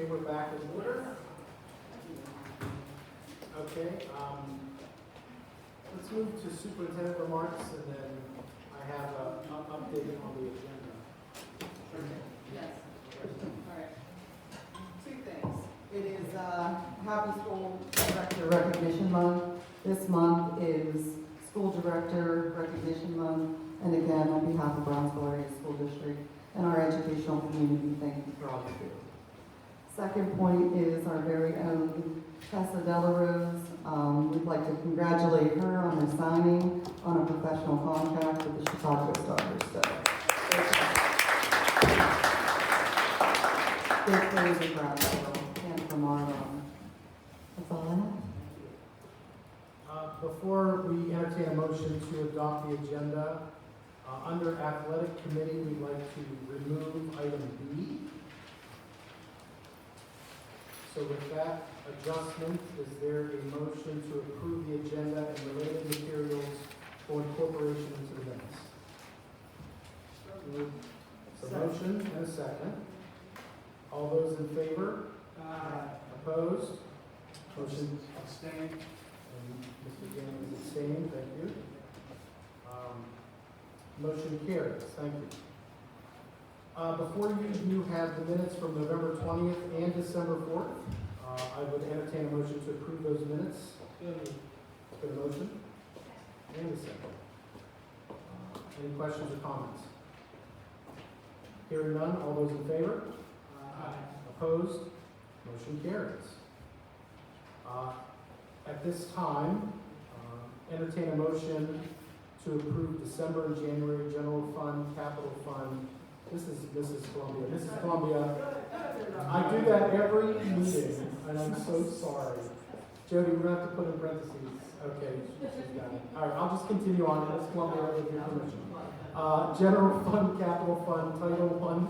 Okay, we're back in order. Okay, let's move to superintendent remarks, and then I have an update on the agenda. Yes. All right. Two things. It is Happy School Director Recognition Month. This month is School Director Recognition Month. And again, on behalf of Brownsville Area School District and our educational community, thank you for all you do. Second point is our very own Tessa Delarose. We'd like to congratulate her on her signing on a professional contract with the Chicago Stars. So, big praise for Brownsville and from our that's all I have. Before we entertain a motion to adopt the agenda, under athletic committee, we'd like to remove item B. So with that adjustment, is there a motion to approve the agenda and related materials for incorporation into the minutes? So motion and a second. All those in favor? Opposed? Motion abstained. And Mr. James abstained. Thank you. Motion carries. Thank you. Before you have the minutes from November 20th and December 4th. I would entertain a motion to approve those minutes. Good motion. And a second. Any questions or comments? Hearing none, all those in favor? Opposed? Motion carries. At this time, entertain a motion to approve December and January General Fund, Capital Fund. This is Mrs. Columbia. Mrs. Columbia, I do that every meeting, and I'm so sorry. Jody, we're going to have to put in parentheses. Okay, she's got it. All right, I'll just continue on. Mrs. Columbia, with your permission. General Fund, Capital Fund, Title 1,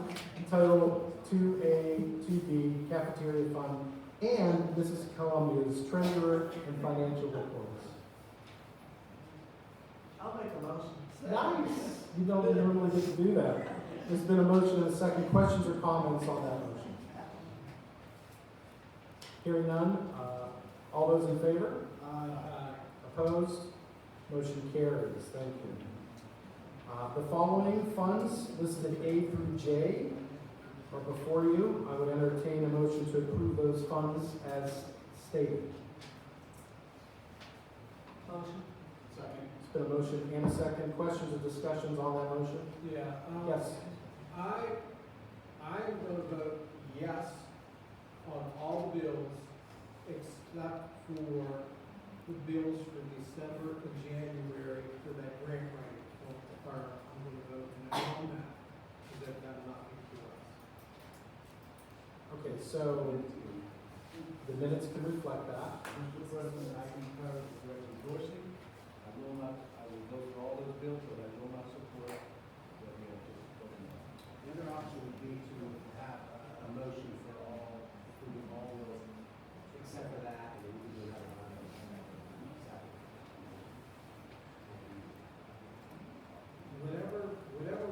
Title 2A, 2B, Cafeteria Fund, and Mrs. Columbia's Treasurer and Financial Reports. I'll make a motion. Nice. You don't normally get to do that. There's been a motion and a second. Questions or comments on that motion? Hearing none. All those in favor? Opposed? Motion carries. Thank you. The following funds listed A through J are before you. I would entertain a motion to approve those funds as stated. Motion. Second. It's been a motion and a second. Questions or discussions on that motion? Yeah. Yes. I'm going to vote yes on all bills except for the bills for December and January for that grant writing. I'm going to vote no on that because that does not be to us. Okay, so the minutes can reflect that. Mr. President, I concur with the endorsing. I will vote for all those bills, but I will not support the The other option would be to have a motion for approving all those, except for that, and we can do that on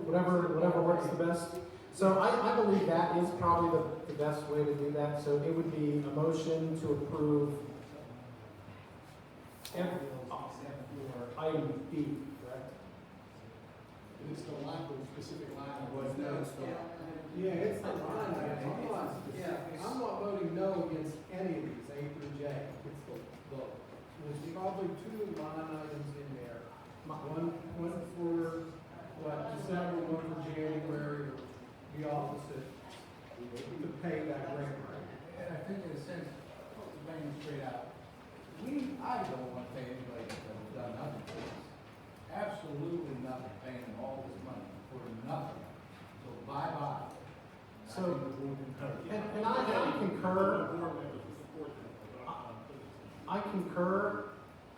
Whatever works the best. So I believe that is probably the best way to do that. So it would be a motion to approve item B, correct? It's the line, the specific line. Yeah, it's the line item. I'm not voting no against any of these, A through J. It's there's probably two line items in there. One for December, one for January, or the opposite, to pay that grant. And I think in a sense, laying straight out, I don't want to pay anybody that has done nothing for us. Absolutely nothing, paying them all this money for nothing. So bye-bye. So, and I concur. I concur.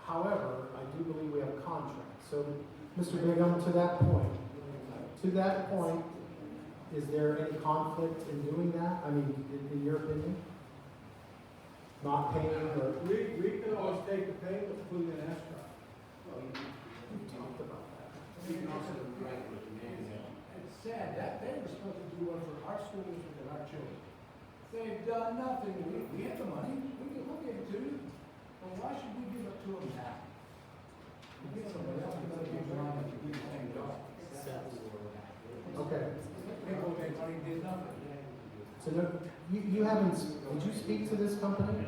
However, I do believe we have a contract. So, Mr. Bigham, to that point, is there any conflict in doing that? I mean, in your opinion? Not paying or? We can always take the payment and put it in escrow. We talked about that. We can also write with the man. It's sad, that they were supposed to do one for our school district and our children. They've done nothing. We have the money. We'll give it to you. Well, why should we give it to them now? We get somebody else who's gonna give money to do the same job. Okay, People make money, did nothing. so no, you haven't, did you speak to this company?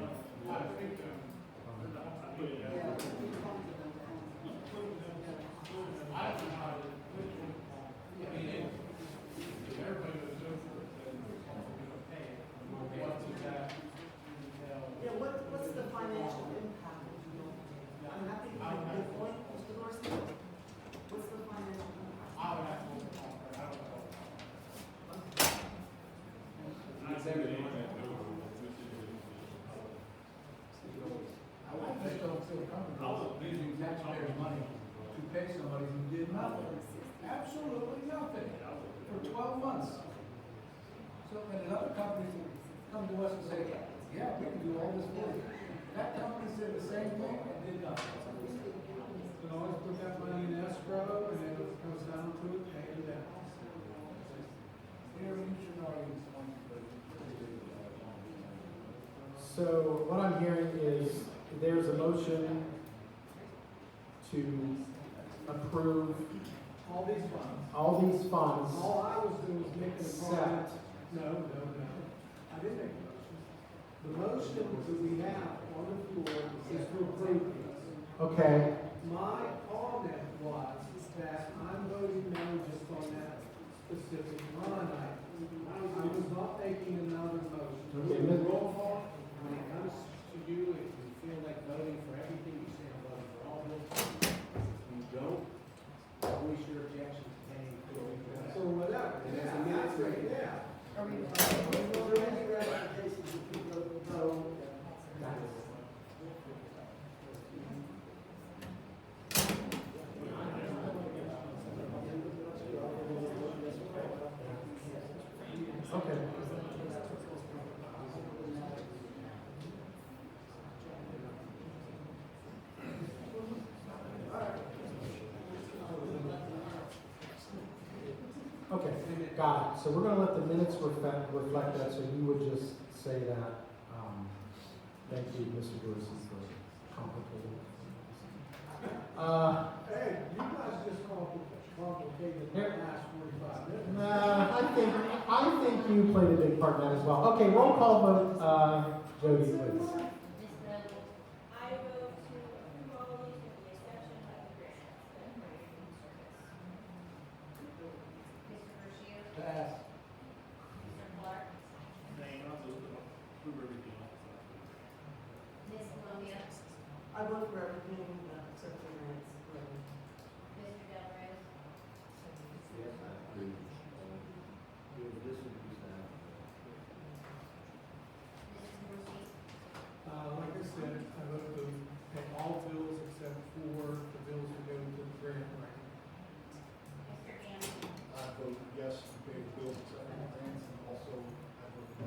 Yeah, what's the financial impact if you don't pay? I mean, I think you have a good point, Mr. Dorsey. What's the financial impact? I just don't feel comfortable using taxpayers' money to pay somebody who did nothing. Absolutely nothing for 12 months. So, and another company come to us and say, yeah, we can do all this for you. That company said the same thing and did nothing. You can always put that money in escrow, and then it comes down to it, pay it down. Here, you should know it's one, but So what I'm hearing is there's a motion to approve All these funds. all these funds All I was doing was making a comment. except, No. I didn't make a motion. The motion that we have on the floor is to approve this. okay, My comment was that I'm voting no just on that specific line item. I was not making another motion. Okay, Ms. Roll call, when it comes to you, if you feel like voting for everything, you say I'm voting for all bills. If you don't, voice your objection to paying for it. So whatever. There's a Yeah, minute that's right, for it. yeah. Are we? Was there any ratifications that people no? okay. Okay, got it. So we're gonna let the minutes reflect that, so you would just say that, thank you, Mr. Dorsey, for complicating. Hey, you guys just complicated the Here. last 45 minutes. Nah, I think you played a big part in that as well. Okay, roll call vote, Jody, please. I vote to approve all of these with the exception of the grants, the operating service. Mr. Ruscio? pass. Mr. Clark? Ms. Columbia? I vote for everything except the grants. Mr. Del Rose? Yes, I agree. You'll listen to that. Mrs. Dorsey? Like I said, I vote to pay all bills except for the bills that go to the grant writing. Mr. Gammon? I vote yes to pay the bills except for the grants, and also I vote no.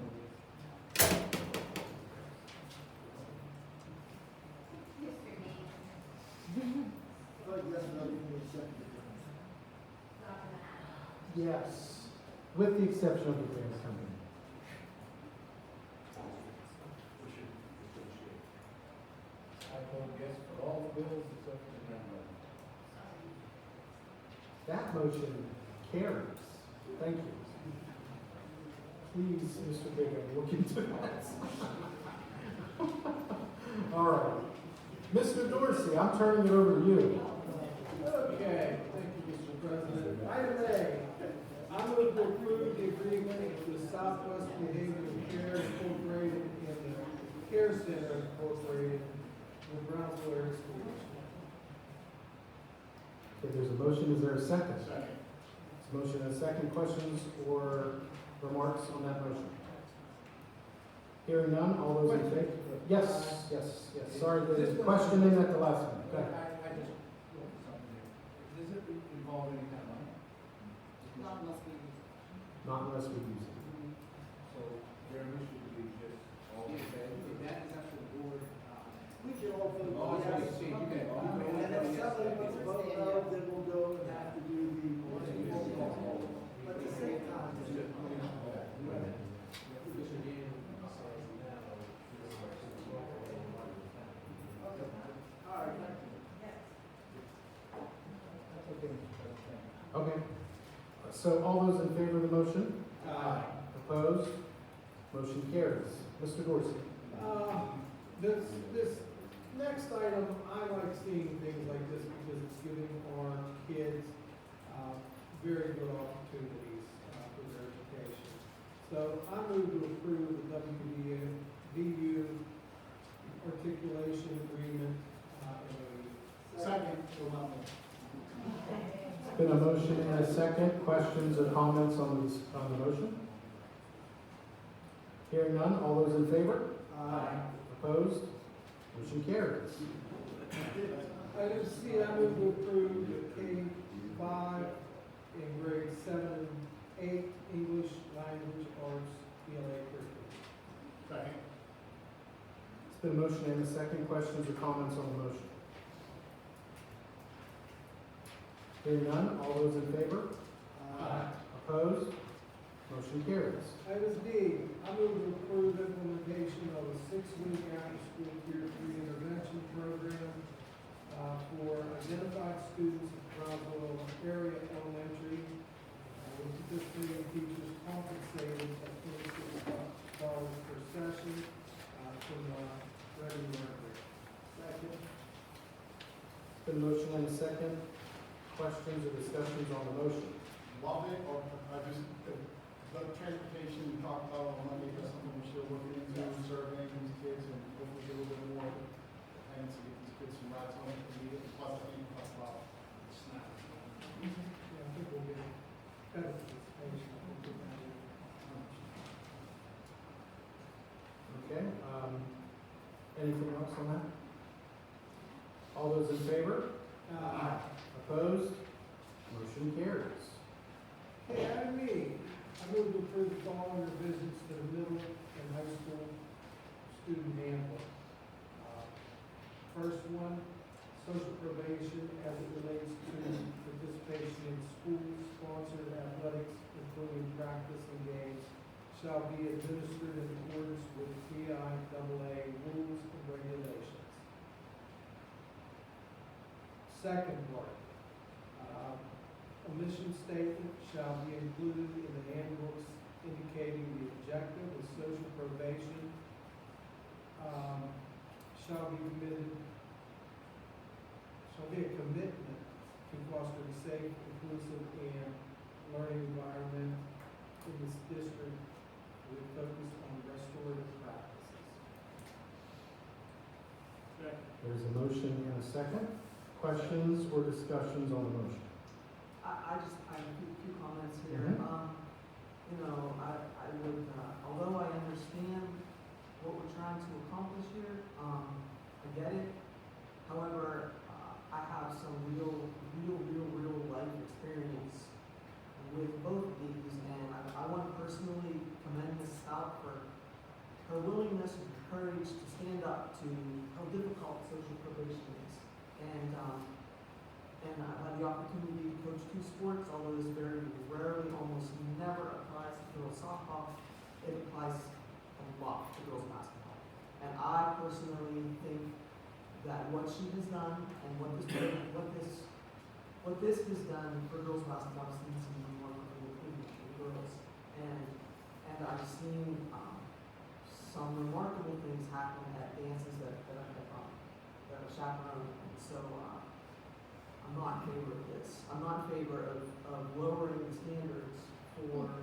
Mr. Dean? Vote yes to everything except for the grants. Dr. Matt? Yes, with the exception of the grants company. We should negotiate. I vote yes for all the bills except for the grant money. That motion carries. Thank you. Please, Mr. Bigham, look into that. All right. Mr. Dorsey, I'm turning it over to you. Okay, thank you, Mr. President. Item A, I move to approve the agreement with Southwest Behavioral Care Incorporated and the Care Center Incorporated with Brownsville Area School District. Okay, there's a motion. Is there a second? Second. There's a motion and a second. Questions or remarks on that motion? Hearing none, all those in favor? Yes, yes, yes. Sorry, there's a question in at the last minute. Go ahead. I just, something here. Does it involve any kind of money? Not unless we use it. Not unless we use it. So their mission would be just all the same? That is up to the board. We can all vote Oh, so yes. you see, you can. And if somebody wants to vote no, then we'll go and have to do the roll call. But at the same time, Mr. Dan, So all those in favor of the motion? Aye. Opposed? Motion carries. Mr. Dorsey? This next item, I like seeing things like this because it's giving our kids, very good opportunities, for their education. So I move to approve the WVU articulation agreement, MOU. Second. It's been a motion and a second. Questions or comments on the motion? Hearing none, all those in favor? Aye. Opposed? Motion carries. Item C, I move to approve the K-5 in grades 7 and 8 English Language Arts ELA curriculum. Second. It's been a motion and a second. Questions or comments on the motion? Hearing none, all those in favor? Opposed? Motion carries. Item D, I move to approve implementation of a 6-week after-school Tier 3 intervention program for identified students at Roswell Area Elementary, with participating teachers compensated at $26 per session from Ready Library. Second. It's been a motion and a second. Questions or discussions on the motion? Love it, or I just, the transportation we talked about on Monday, that's something we're still looking into, surveying these kids and hopefully get a little bit more and to get these kids some rides on it. Plus, I think we talked about SNAP. Yeah, I think we'll get better participation. We'll get that in. Okay, anything else on that? All those in favor? Opposed? Motion carries. Okay, item E, I move to approve the following revisions to the middle and high school student handbook. First one, social probation as it relates to participation in school-sponsored athletics, including practice and games, shall be administered in accordance with PIAA rules and regulations. Second part, a mission statement shall be included in the handbooks indicating the objective of social probation, shall be a commitment to foster a safe, inclusive, and learning environment in this district with focus on restorative practices. There's a motion and a second. Questions or discussions on the motion? I have a few comments here. Mhm. You know, I would, although I understand what we're trying to accomplish here, I get it. However, I have some real life experience with both of these, and I want to personally commend Ms. Stout for her willingness and courage to stand up to how difficult social probation is. And I've had the opportunity to coach 2 sports, although this very rarely, almost never applies to girls softball. It applies a lot to girls basketball. And I personally think that what she has done and what this has done for girls basketball seems to be remarkable improvement for girls. And I've seen some remarkable things happen at dances that I've chaperoned. And so I'm not in favor of this. I'm not in favor of lowering the standards for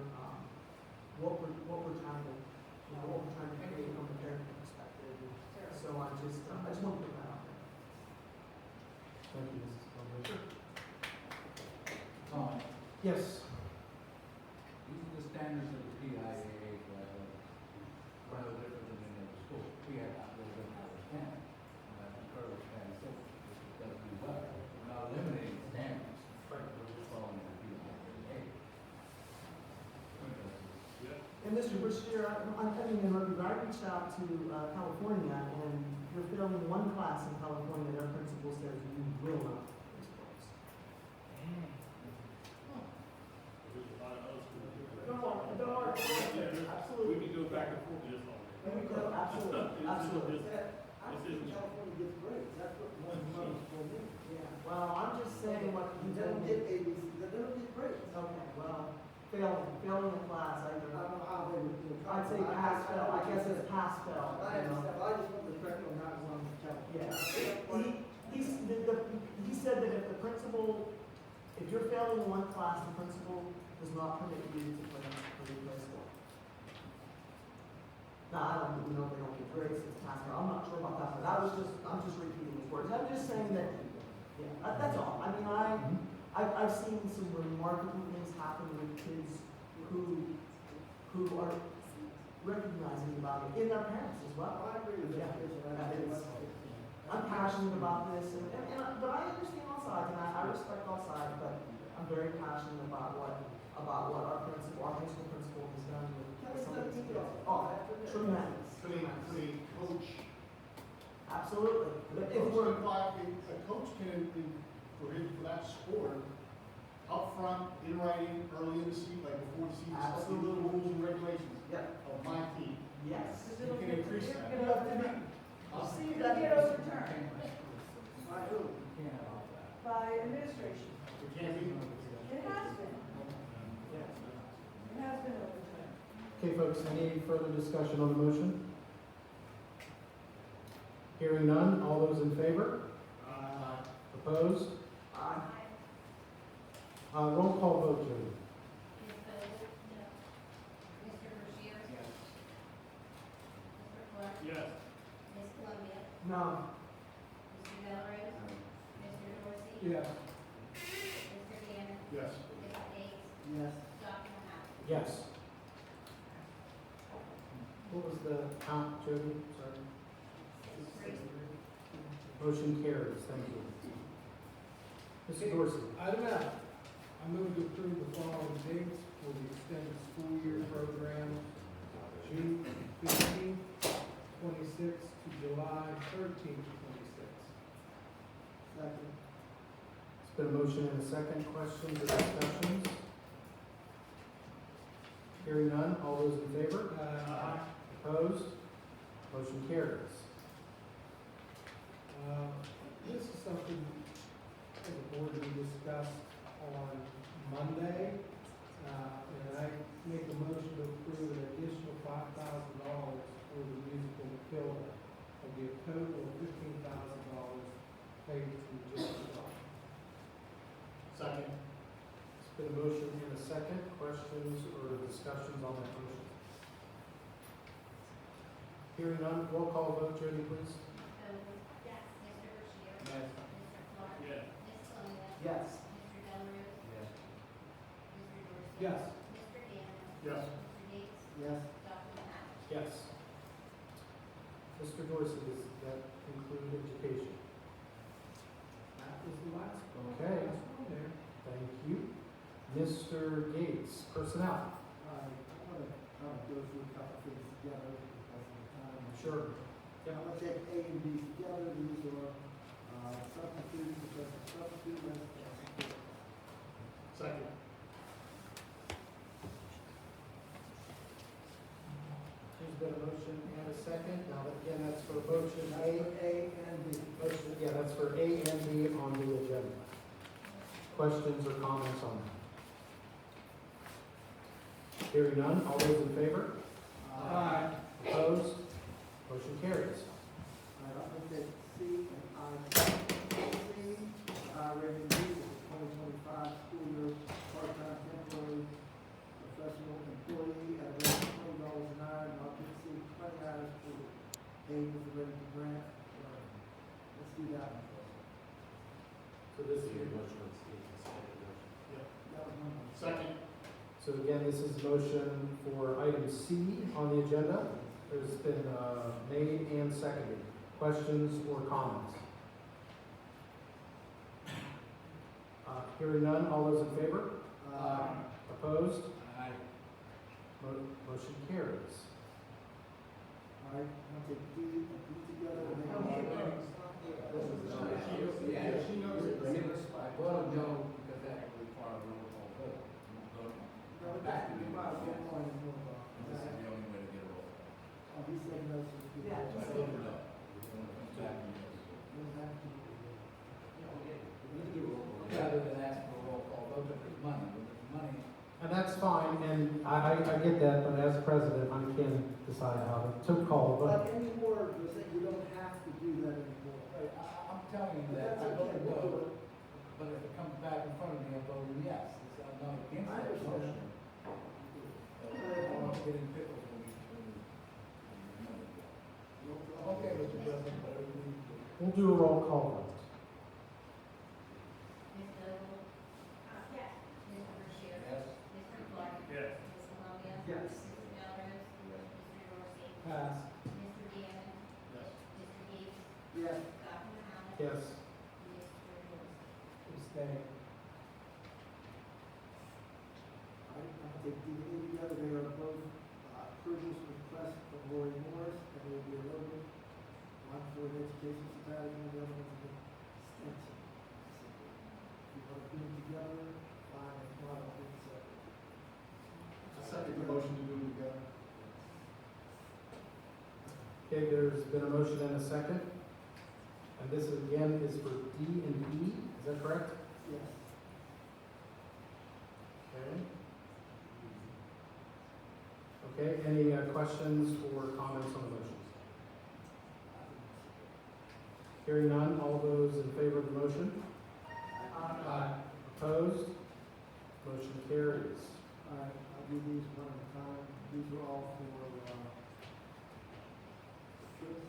what we're trying to create from a parenting perspective. So I just want to put that out there. Thank you, Mrs. Conley. Tom, Yes. these are the standards of the PIAA for athletics. We're no different than any other school. We have not really been understand. And I encourage parents to does do better. We're not eliminating standards. We're just following the PIAA. And Mr. Brashear, I'm having to interrupt you, but I reached out to California, and you're failing one class in California, their principal says you will not take these books. Absolutely. We can go back and forth just on it. There we go, absolutely. I think California gets grades, that's what one month for me. Yeah, well, I'm just saying what You you don't told get me. ABC, it'll get grades. Okay, well, failing a class, I don't know how they would do it. I'd say pass fail, I guess it's pass fail, I you know? understand, but I just want the curriculum that was on the calendar. Yeah, he said that if the principal, if you're failing one class, the principal does not permit you to play school. Now, I don't even know if they don't get grades, it's pass fail, I'm not sure about that, but I'm just repeating his words, I'm just saying that, yeah, that's all. I mean, I've seen some remarkable things happen with kids who are recognizing about it in their parents as well. I agree with that. I'm passionate about this, but I understand all sides, and I respect all sides, but I'm very passionate about what our principal, our high school principal has done with some of these kids. Oh, tremendous. Could a coach, Absolutely. But if coach we're, can apply, a coach can, for that sport, up front, in writing, early in the season, like before the season starts, these are the rules and regulations yeah, of my team. yes. You can increase that. You have to be, See, you get overturned I do. by administration. It can't be. It has been. It has been overturned. Okay, folks, any further discussion on the motion? Hearing none, all those in favor? Opposed? Aye. Roll call vote, Jody. Ms. Bowles? No. Mr. Rushier? Yes. Mr. Clark? Yes. Ms. Columbia? No. Mr. Delarose? Mr. Dorsey? Yes. Mr. Gammon? Yes. Ms. Gates? Yes. Dr. Mahaski? Yes. What was the count, Jody? Sorry. 3. Motion carries, thank you. Mr. Dorsey. Item F, I move to approve the following dates for the extended school year program, June 15th, 26th to July 13th, 26th. Second. It's been a motion and a second. Questions or discussions? Hearing none, all those in favor? Opposed? Motion carries. This is something as a board we discussed on Monday. And I make a motion to approve an additional $5,000 for the musical Matilda. It'll be a total of $15,000 paid to Jessica. Second. It's been a motion and a second. Questions or discussions on that motion? Hearing none, roll call vote, Jody, please. Ms. Bowles? Yes. Mr. Rushier? Yes. Mr. Clark? Yes. Ms. Columbia? Yes. Mr. Delarose? Yes. Mr. Dorsey? Yes. Mr. Gammon? Yes. Mr. Gates? Yes. Dr. Mahaski? Yes. Mr. Dorsey, does that conclude education? That is the last one. Okay. Last one there. Thank you. Mr. Gates, personnel. I want to go through a couple things together because of the time. Sure. I'm gonna take A and B together, these are, substitutes, because the substitute list. Second. There's been a motion and a second. Now, again, that's for motion That's A. for A and B. Motion, yeah, that's for A and B on the agenda. Questions or comments on that? Hearing none, all those in favor? Aye. Opposed? Motion carries. I'm gonna take C and I. C, rating B is the 2025 school year part-time temporary professional employee at a rate of $20 an hour, not to exceed 20 hours per week. A is the rating grant. Let's do that one first. So this is your That was one. Second. So again, this is motion for item C on the agenda. There's been made and seconded. Questions or comments? Hearing none, all those in favor? Opposed? Aye. Motion carries. All right, I'm gonna take D and B together. and then- Yeah, she knows it. Well, no, because that will require a roll call vote. No, it has to be by one point and more. This is the only way to get a roll call. Oh, he said no, so it's good. Yeah, So I just voted no. Exactly. Doesn't have to. We can do a roll call. Rather than ask for a roll call vote, but my And I get that, but as president, I can decide how to call, but But anymore, you're saying you don't have to do that anymore. I'm telling you that I voted no, but if it comes back in front of me, I'm voting yes. I'm not against I that understand. motion. I want to get in pickles when we. I'm okay with the president, but everything. we'll do a roll call vote. Ms. Noble? Yes. Mr. Bashir? Yes. Mr. Clark? Yes. Ms. Columbia? Yes. Mr. Alvarez? Mr. Dorsey? Pass. Mr. Gannon? Yes. Mr. Gates? Yes. Dr. Howard? Yes. Mr. Dorsey? Abstain. I think together they are both approvals request from Lori Morris, and they will be a little bit, one for the education society, and the other one's an extension. If you want to put them together, fine, if not, I'll do it separate. I second the motion to do it together. Okay, there's been a motion and a second. And this again is for D and E, is that correct? Yes. Okay. Okay, any questions or comments on the motions? Hearing none, all those in favor of the motion? Aye. Opposed? Motion carries. All right, I'll do these one at a time. These are all for, trips.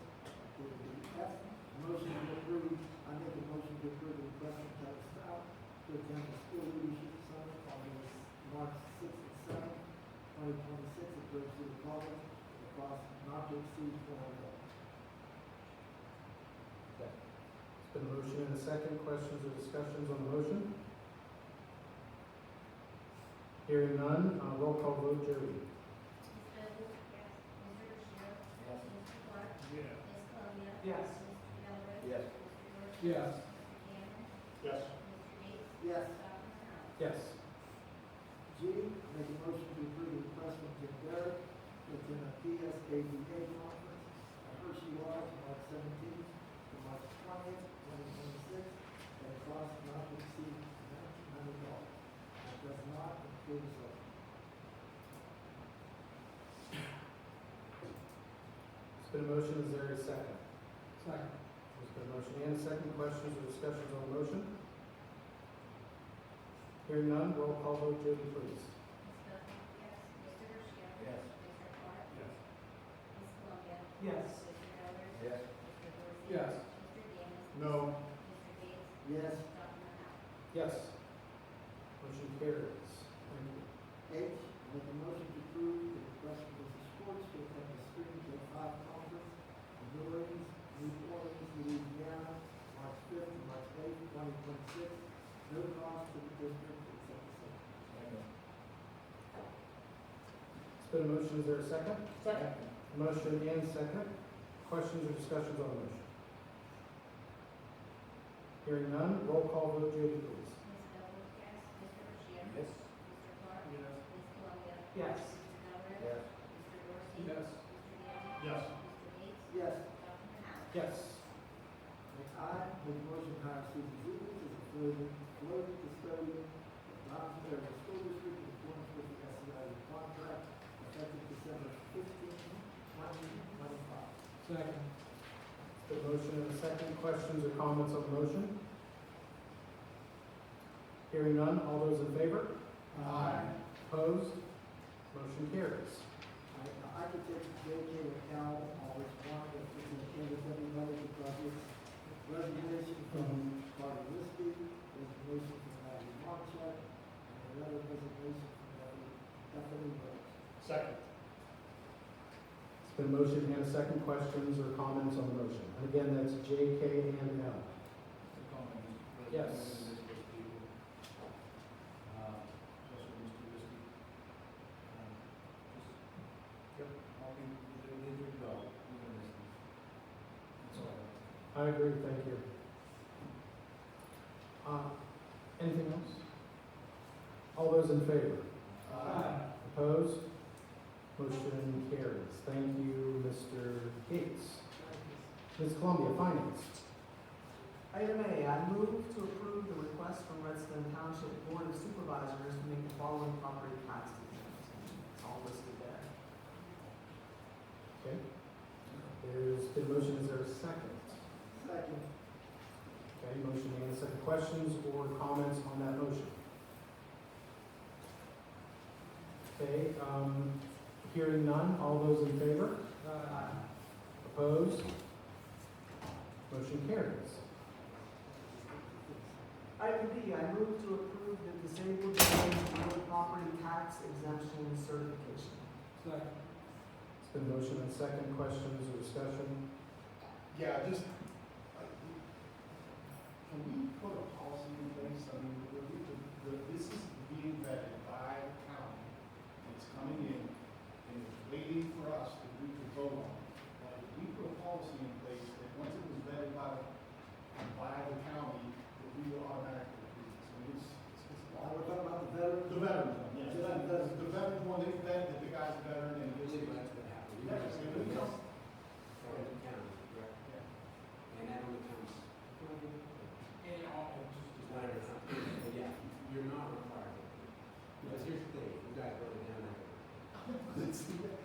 For the F, motion to approve, I make a motion to approve the request from Travis Stout to attend the school leadership summit on March 6th and 7th, 2026 at Grove City College, at a cost not to exceed $400. It's been a motion and a second. Questions or discussions on the motion? Hearing none, roll call vote, Jody. Ms. Noble? Yes. Mr. Bashir? Yes. Mr. Clark? Yes. Ms. Columbia? Yes. Mr. Alvarez? Yes. Mr. Dorsey? Yes. Mr. Gannon? Yes. Mr. Gates? Yes. Dr. Howard? Yes. G, make a motion to approve the request from Tim Barrett to attend a BSABA conference at Hershey Lodge, March 17th to March 20th, 2026, at a cost not to exceed $1,900. That does not include supplement. It's been a motion, is there a second? Second. There's been a motion and a second. Questions or discussions on the motion? Hearing none, roll call vote, Jody, please. Ms. Noble? Yes. Mr. Bashir? Yes. Mr. Clark? Yes. Ms. Columbia? Yes. Mr. Alvarez? Yes. Mr. Dorsey? Yes. Mr. Gannon? No. Mr. Gates? Yes. Dr. Howard? Yes. Motion carries. Thank you. H, make a motion to approve the request from Mrs. Schwartz to attend the Spring K-5 conference in New Orleans, Louisiana, March 5th to March 8th, 2026. No cost to the district except the same. It's been a motion, is there a second? Second. Motion and second. Questions or discussions on the motion? Hearing none, roll call vote, Jody, please. Ms. Noble? Yes. Mr. Bashir? Yes. Mr. Clark? Yes. Ms. Columbia? Yes. Mr. Alvarez? Yes. Mr. Dorsey? Yes. Mr. Gannon? Yes. Mr. Gates? Yes. Dr. Howard? Yes. I, make a motion to hire Susan Zuber as a floating custodian of Knox Area School District in accordance with the SEIU contract effective December 15th, 2025. Second. It's been a motion and a second. Questions or comments on the motion? Hearing none, all those in favor? Aye. Opposed? Motion carries. I could take J.K. account on which one, if it's okay with everybody, because it's resignation from Carter Lispy, resignation from Matthew Marchek, and another resignation from Bethany Rose. Second. It's been a motion and a second. Questions or comments on the motion? And again, that's J, K, and L. Yes. Especially Mr. Risky. I'll be, they're good to go. We're gonna miss them. That's all. I agree, thank you. Anything else? All those in favor? Opposed? Motion carries. Thank you, Mr. Gates. Ms. Columbia, Finance. Item A, I move to approve the request from Redstone Township Board of Supervisors to make the following property tax exemptions. all listed there. Okay, there's been a motion, is there a second? Second. Okay, motion and a second. Questions or comments on that motion? Okay, hearing none, all those in favor? Opposed? Motion carries. Item B, I move to approve the disabled veterans real property tax exemption certification. Second. It's been motion and second. Questions or discussion? Yeah, just, can we put a policy in place? I mean, this is being vetted by the county. It's coming in and it's waiting for us to vote on. Like, if we put a policy in place that once it was vetted by the county, that we will automatically approve this. I mean, it's Now we're talking about the veterans. the veterans one, yes. The veterans one, they vet that the guy's a veteran and I it's. believe that's what happened. We Yeah, just- I mean, we don't- From the county, correct? And that only comes, And it all, it's not every time, but yeah, you're not required to. Because here's the thing, you guys wrote it down there.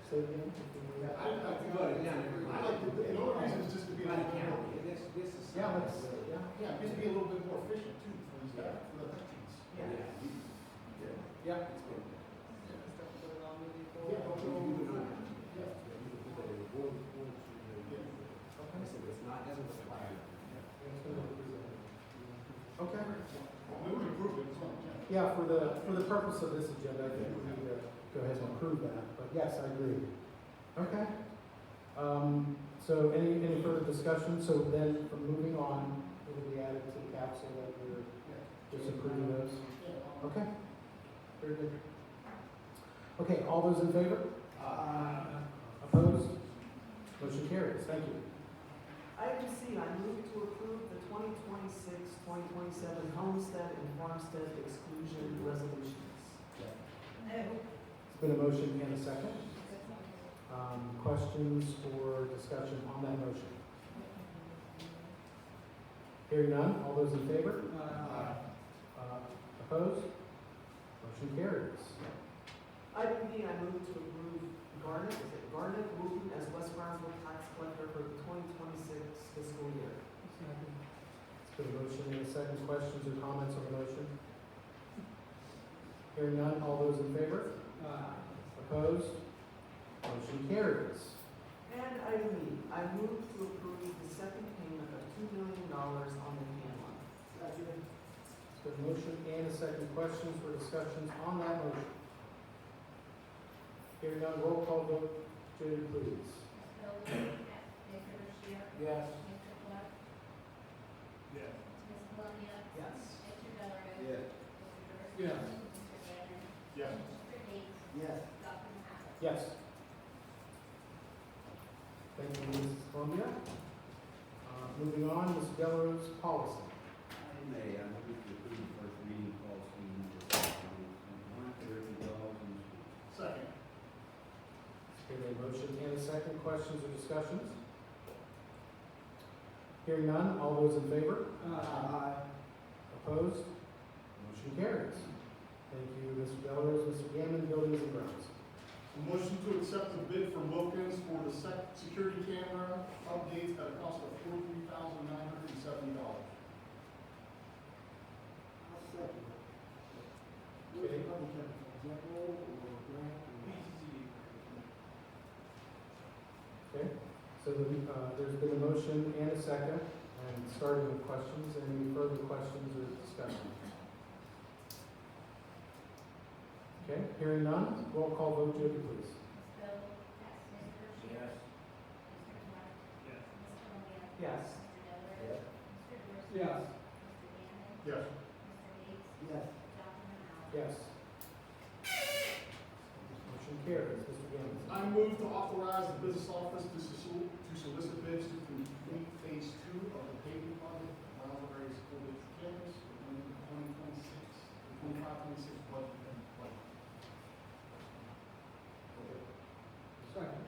Say it again. Yeah, I like to You wrote it down every. I like to, the only reason is just to be. By the county, this is. Yeah, something let's, really- yeah. Yeah, just to be a little bit more efficient too for these guys, for the veterans. Yeah. Yeah. It's been. Yeah, don't You go- do it on. Yeah. You can put that in the board report, I said, it's not, doesn't require. Okay. We would approve it, it's on the agenda. Yeah, for the purpose of this agenda, I think we need to go ahead and approve that, but yes, I agree. Okay. So any further discussion? So then, from moving on, it will be added to the capsule that we're just approving those? Okay. Very good. Okay, all those in favor? Opposed? Motion carries. Thank you. Item C, I move to approve the 2026-2027 homestead and farmstead exclusion resolutions. It's been a motion and a second. Questions or discussion on that motion? Hearing none, all those in favor? Opposed? Motion carries. Item D, I move to approve Garnet Wooten as West Brownsville tax collector for the 2026 fiscal year. It's been a motion and a second. Questions or comments on the motion? Hearing none, all those in favor? Opposed? Motion carries. And item E, I move to approve the second payment of $2 million on the can line. Second. It's been a motion and a second. Questions or discussions on that motion? Hearing none, roll call vote. Judy, please. Mr. Bashir? Yes. Mr. Clark? Yes. Ms. Columbia? Yes. Mr. Delarose? Yes. Mr. Dorsey? Yes. Mr. Gammon? Yes. Mr. Gates? Yes. Dr. Howard? Yes. Thank you, Mrs. Columbia. Moving on, Ms. Delarose, policy. Item A, I move to approve the first reading policy number 1 therapy dogs in school. Second. Hearing a motion and a second. Questions or discussions? Hearing none, all those in favor? Opposed? Motion carries. Thank you, Mr. Delarose. Mr. Gammon, Buildings and Grounds. A motion to accept the bid from Wilkins for the security camera updates at a cost of $43,970. I'll second. Okay. Where's the money coming from? General or grant? Okay, so there's been a motion and a second, and starting with questions. Any further questions or discussion? Okay, hearing none, roll call vote, Jody, please. Ms. Bell? Yes. Mr. Bashir? Yes. Mr. Clark? Ms. Columbia? Yes. Mr. Delarose? Mr. Dorsey? Yes. Mr. Gammon? Yes. Mr. Gates? Yes. Dr. Howard? Yes. Motion carries. Mr. Gammon. I move to authorize the business office to solicit bids to complete phase 2 of the paving project at Brownsville School District campus within the 2026 budget. Second.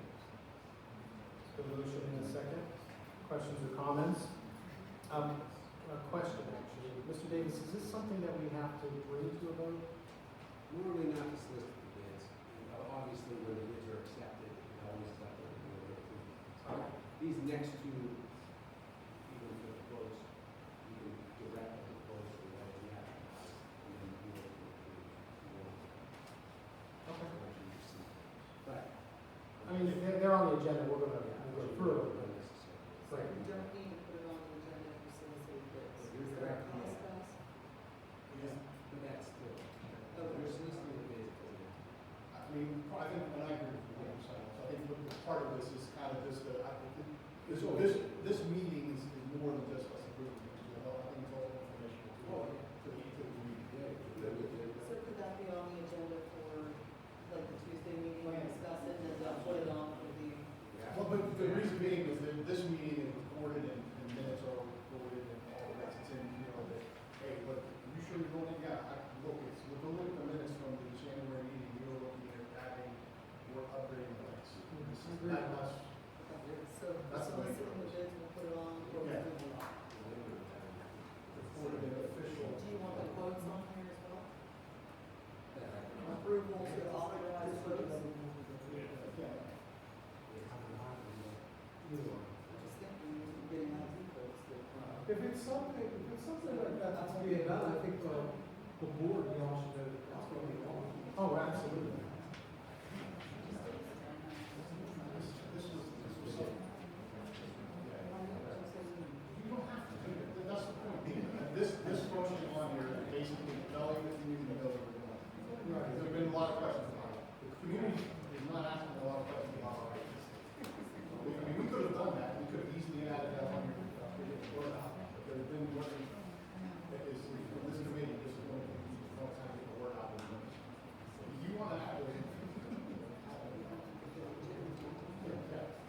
It's been a motion and a second. Questions or comments? A question, actually. Mr. Davis, is this something that we have to bring to a vote? Normally not to solicit the bids. obviously where the bids are accepted, it always is up to the board to approve. So these next two, even for the quotes, you can direct the quotes to the advertise, and then the board will approve. Okay. But. I mean, if they're on the agenda, we'll go through it. So we don't need to put it on the agenda for solicited bids. You're Is there a correct, cost yeah. us? Yeah, but that's still, Okay. you're soliciting the bids. I mean, I think, and I agree with what you're saying, so I think part of this is kind of just I think this meeting is more than just us approving it, you know, I think it's all informational to the meeting. So could that be on the agenda for, like, the Tuesday meeting, we discuss it, and then they'll put it on for the, Well, but the reason being is that this meeting is recorded and minutes are recorded and all of that, it's in, you know, that, hey, but you sure you're going to, look, we're looking at the minutes from the January meeting, we were looking at adding, we're upgrading the lights. This is not much. so soliciting the bids, we'll put it on for the Yeah. meeting. Recorded and official. Do you want the quotes on here as well? Approval to authorize quotes? I just think we need to get IT quotes that, If it's something like that that's being done, I think the board, you all should know that that's going to be on. Oh, absolutely. This was something. You don't have to do it, that's the point. This motion on here is basically telling the community know what we're doing. Right. There's been a lot of questions about it. The community is not asking a lot of questions about our rights. I mean, we could have done that, we could have easily added that on here, word out, but there's been working, that is, from this committee, this is one of the things, it's not time to get the word out. If you want to have those.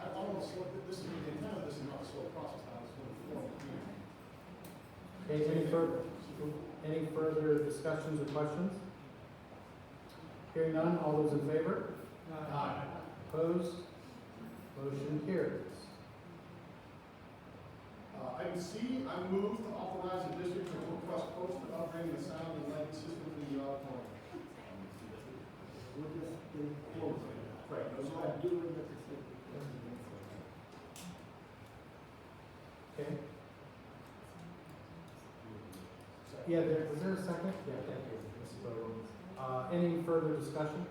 I don't know, this is, the intent of this is not a slow process, now it's going to form a community. Okay, any further discussions or questions? Hearing none, all those in favor? Aye. Opposed? Motion carries. Item C, I move to authorize the district to request quotes for upgrading the sound and lighting systems in the auditorium. We're just, they close. Right, It's those not are, doing the Pacific. Okay. Yeah, was there a second? Yeah, thank you, Ms. Bowe. Any further discussion?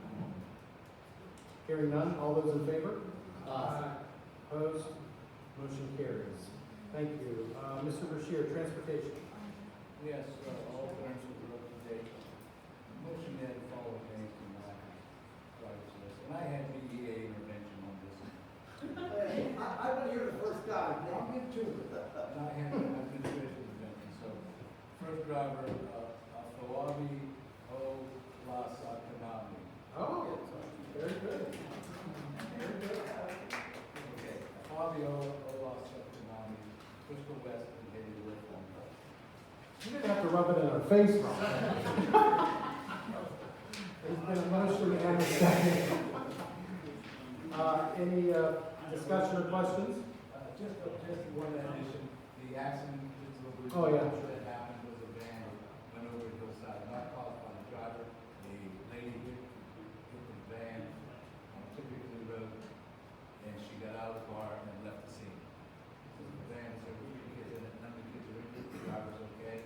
Hearing none, all those in favor? Opposed? Motion carries. Thank you. Mr. Bashir, Transportation. Yes, all clearances are up to date. Motion had to follow things in my driver's list, and I had BEA intervention on this. Hey, I've been here the first guy, now I'm in two. And I had an administrative intervention, so first driver, Fawabi O. Las Akanami. Oh, very good. Very good. Okay, Fawabi O. Las Akanami, Crystal West, and headed away from her. You didn't have to rub it in our face, Ron. There's been a motion and a second. Any discussion or questions? Just one addition, the accident, just a little bit. Oh, yeah. That happened was a van went over the hillside, not caused by the driver. The lady hit the van on Typically Road, and she got out of the car and left the scene. So the van, so we kids in it, none of the kids are injured, the driver's okay,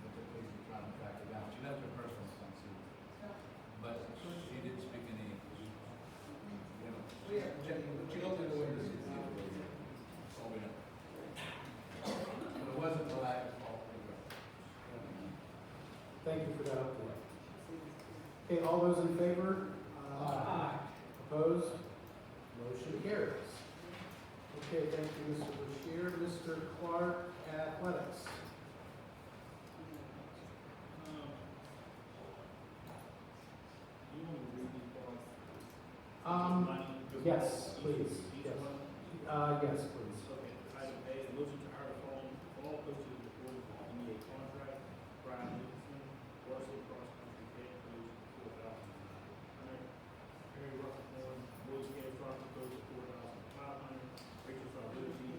but the police were trying to track her down. She left her personal suit, but she didn't speak any English. You know, she goes in the window, she's all we know. But it wasn't the lack of fault. Thank you for that update. Okay, all those in favor? Opposed? Motion carries. Okay, thank you, Mr. Bashir. Mr. Clark, Athletics. Yes, please. Yes. Yes, please. Okay, item A, motion to hire all coaches according to the NBA contract. Brian Nicholson, Russell Cross Country Head Coach, $4,900. Harry Ruffin, Boys Head Soccer Coach, $4,500. Rachel Sarbucci,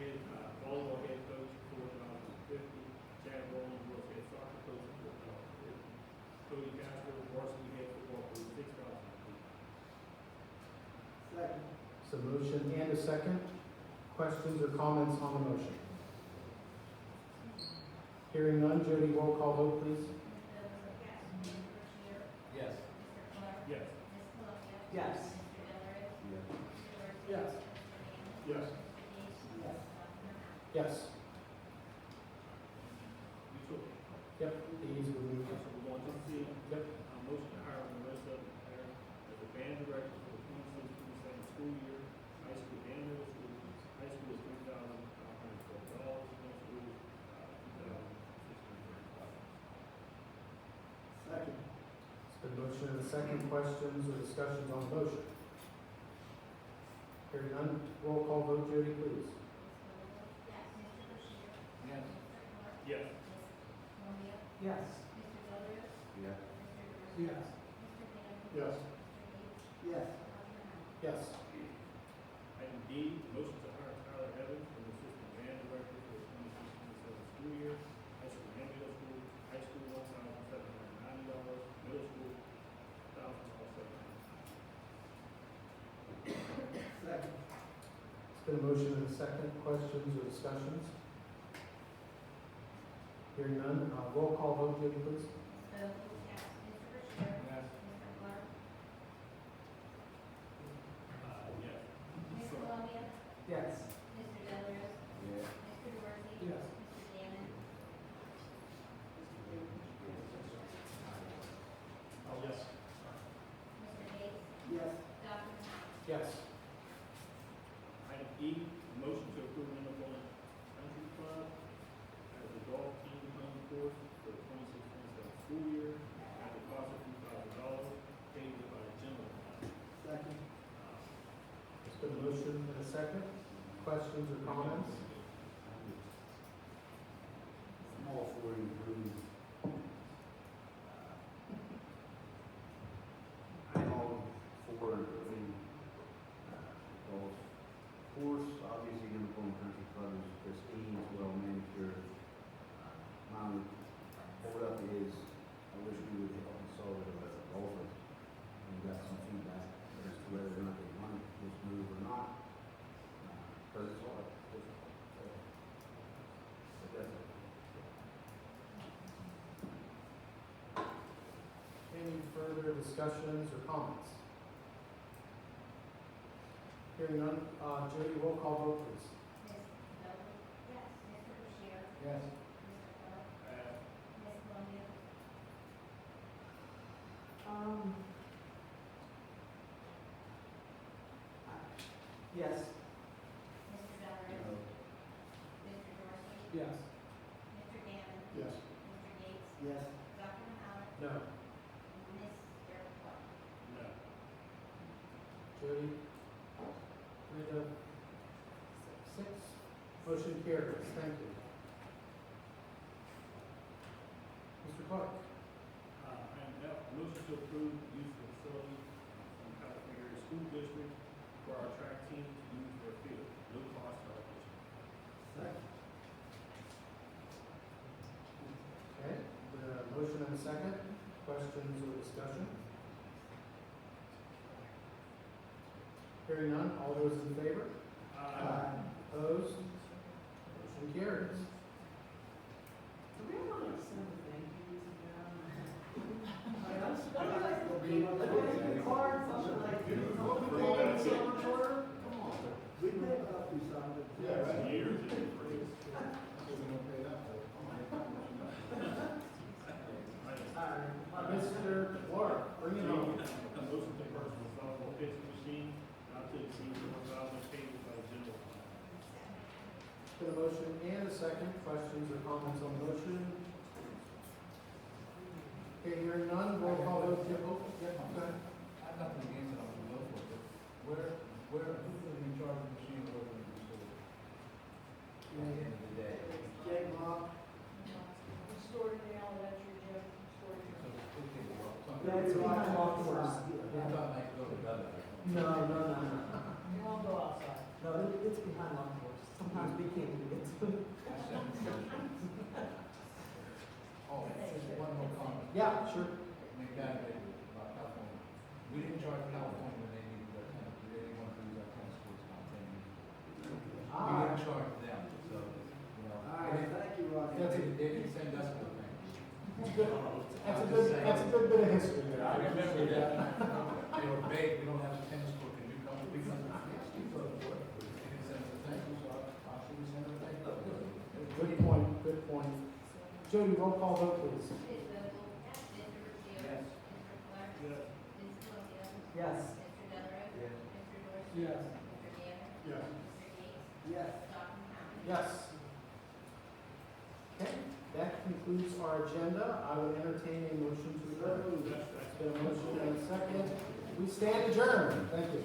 Head Volleyball Head Coach, $4,050. Chad Rowland, Boys Head Soccer Coach, $4,050. Cody Castro, Varsity Head Football Coach, $6,000. a motion and a second. Questions or comments on the motion? Hearing none, Jody, roll call vote, please. Yes. Yes. Yes. Yes. Yes. Yes. You took. Yep, the E's were moved. So we're going to C. Yep. Motion to hire Marissa Mayer as the band director for the 26-27 school year. High school and middle school. High school is $3,512. Middle school, $2,635. Second. It's been motion and a second. Questions or discussions on the motion? Hearing none, roll call vote, Jody, please. Yes. Yes. Yes. Yeah. Yes. Yes. Yes. Yes. Item D, motion to hire Tyler Evans as assistant band director for the 26-27 school year. High school and middle school. High school $1,790. Middle school $1,790. Second. It's been a motion and a second. Questions or discussions? Hearing none, roll call vote, Jody, please. Yes. Yes. Yes. Yeah. Yes. Oh, yes. Yes. Yes. Item E, motion to approve Minnesota Country Club as a golf team playing course for the 26-27 school year at the cost of $2,000, paid by the general fund. Second. It's been a motion and a second. Questions or comments? I'm all for improving. I'm all for improving golf course. Obviously, Unicorn Country Club is pristine, it's well manicured. My hold up is, I wish we would have installed it as a golfer. We got some feedback as to whether or not they want this move or not. Because it's hard. But that's it. Any further discussions or comments? Hearing none, Jody, roll call vote, please. Yes. Yes. Yes. Yes. Yes. No. No. Jody? 3 to 6. Motion carries. Thank you. Mr. Clark? Item F, motion to approve use of facility from California Area School District for our track team to use their field. No cost to our district. Second. Okay, the motion and a second. Questions or discussion? Hearing none, all those in favor? Opposed? Motion carries. Do we want to send a thank you to them? Card, something like this. Come on. We may not do something. Yeah, right. Years. So we're gonna pay that for it. Mr. Clark, bring it home. A motion to purchase a softball pitching machine not to exceed $1,000, paid by the general fund. Been a motion and a second. Questions or comments on the motion? Okay, hearing none, roll call vote, Jim. Oh, yeah, go ahead. I have nothing against it, I'm gonna go for it, but who's gonna be in charge of the machine, or who's gonna be stored? At the end of the day. Jay Rock. Stored now, that's your Jim, stored. So it's take a while. Yeah, it's behind locked doors. I thought I might go to the other. No. You won't go outside. No, it's behind locked doors. Sometimes we can't even get to it. Oh, just one more comment. Yeah, sure. Make that about California. We didn't charge California when they needed their tennis, we didn't want to use our tennis court That's a good bit of history there. I remember appreciate that. They were big, we don't have a tennis court, can you come, we come, yes, you go to work. And he said, thank you, so I'll see you Saturday. Good point, good point. Jody, roll call vote, please. Ms. Vogel? Yes. Mr. Riccio? Yes. Mr. Clark? Yes. Ms. Columbia? Yes. Mr. Delarose? Yes. Mr. Dorsey? Yes. Mr. Gabbard? Yes. Mr. Gates? Yes. Dr. Howard? Yes. Okay, that concludes our agenda. I would entertain a motion to adjourn. There's been a motion and a second. We stand adjourned. Thank you.